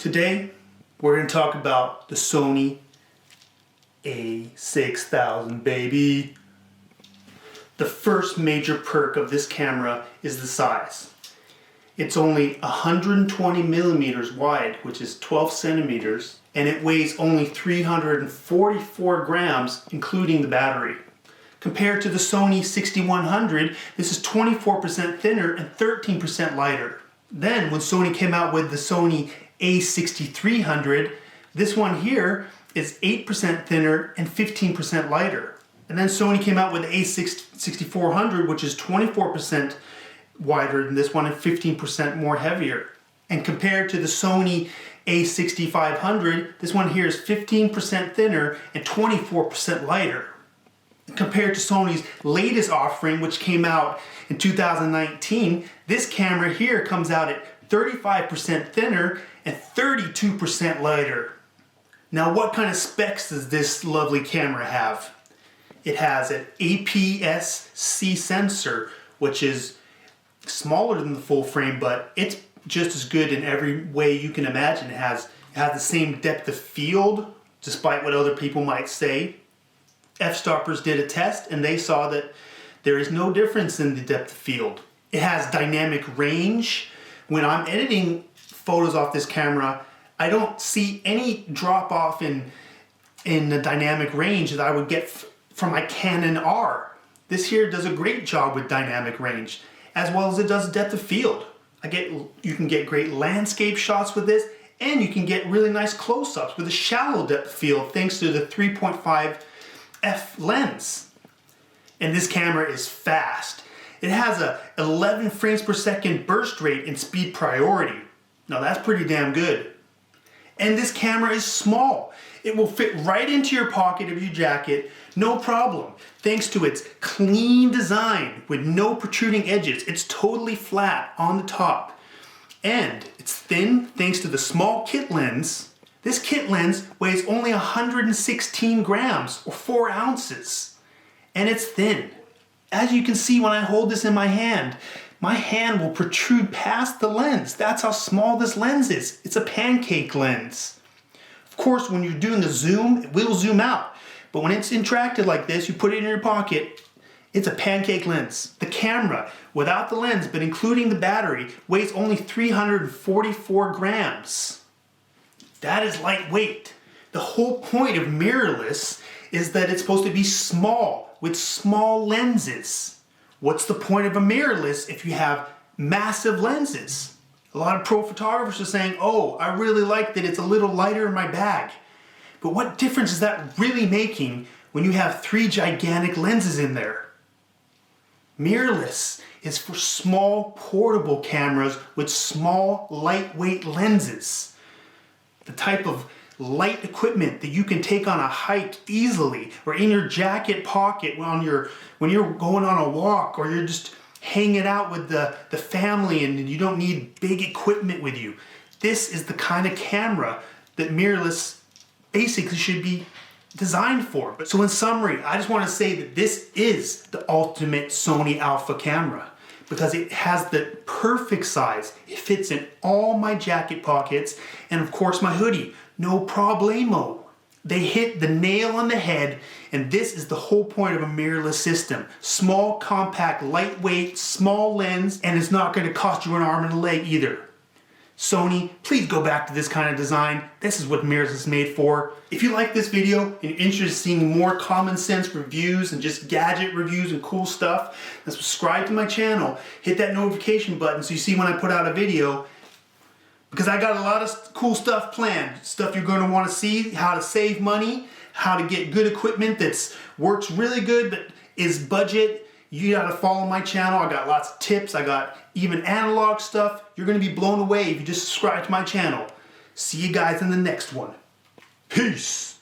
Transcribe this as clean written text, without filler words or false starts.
Today, we're going to talk about the Sony a6000, baby. The first major perk of this camera is the size. It's only 120 millimeters wide, which is 12 centimeters, and it weighs only 344 grams, including the battery. Compared to the Sony 6100, this is 24% thinner and 13% lighter. Then, when Sony came out with the Sony a6300, this one here is 8% thinner and 15% lighter. And then Sony came out with the a6400, which is 24% wider than this one and 15% more heavier. And compared to the Sony a6500, this one here is 15% thinner and 24% lighter. Compared to Sony's latest offering, which came out in 2019, this camera here comes out at 35% thinner and 32% lighter. Now, what kind of specs does this lovely camera have? It has an APS-C sensor, which is smaller than the full frame, but it's just as good in every way you can imagine. It has the same depth of field, despite what other people might say. F-stoppers did a test and they saw that there is no difference in the depth of field. It has dynamic range. When I'm editing photos off this camera, I don't see any drop off in the dynamic range that I would get from my Canon R. This here does a great job with dynamic range, as well as it does depth of field. You can get great landscape shots with this, and you can get really nice close-ups with a shallow depth of field thanks to the 3.5 f lens. And this camera is fast. It has a 11 frames per second burst rate in speed priority. Now that's pretty damn good. And this camera is small. It will fit right into your pocket of your jacket, no problem. Thanks to its clean design with no protruding edges. It's totally flat on the top. And it's thin thanks to the small kit lens. This kit lens weighs only 116 grams or 4 ounces. And it's thin. As you can see when I hold this in my hand will protrude past the lens. That's how small this lens is. It's a pancake lens. Of course, when you're doing a zoom, it will zoom out. But when it's interacted like this, you put it in your pocket, it's a pancake lens. The camera, without the lens, but including the battery, weighs only 344 grams. That is lightweight. The whole point of mirrorless is that it's supposed to be small, with small lenses. What's the point of a mirrorless if you have massive lenses? A lot of pro photographers are saying, oh, I really like that it's a little lighter in my bag. But what difference is that really making when you have 3 gigantic lenses in there? Mirrorless is for small portable cameras with small lightweight lenses. The type of light equipment that you can take on a hike easily, or in your jacket pocket when you're going on a walk, or you're just hanging out with the family and you don't need big equipment with you. This is the kind of camera that mirrorless basically should be designed for. So in summary, I just want to say that this is the ultimate Sony Alpha camera because it has the perfect size. It fits in all my jacket pockets and of course my hoodie. No problemo. They hit the nail on the head, and this is the whole point of a mirrorless system. Small, compact, lightweight, small lens, and it's not going to cost you an arm and a leg either. Sony, please go back to this kind of design. This is what mirrorless is made for. If you like this video and you're interested in seeing more common sense reviews and just gadget reviews and cool stuff, then subscribe to my channel. Hit that notification button so you see when I put out a video. Because I got a lot of cool stuff planned. Stuff you're going to want to see, how to save money, how to get good equipment that works really good but is budget. You got to follow my channel. I got lots of tips. I got even analog stuff. You're going to be blown away if you just subscribe to my channel. See you guys in the next one. Peace.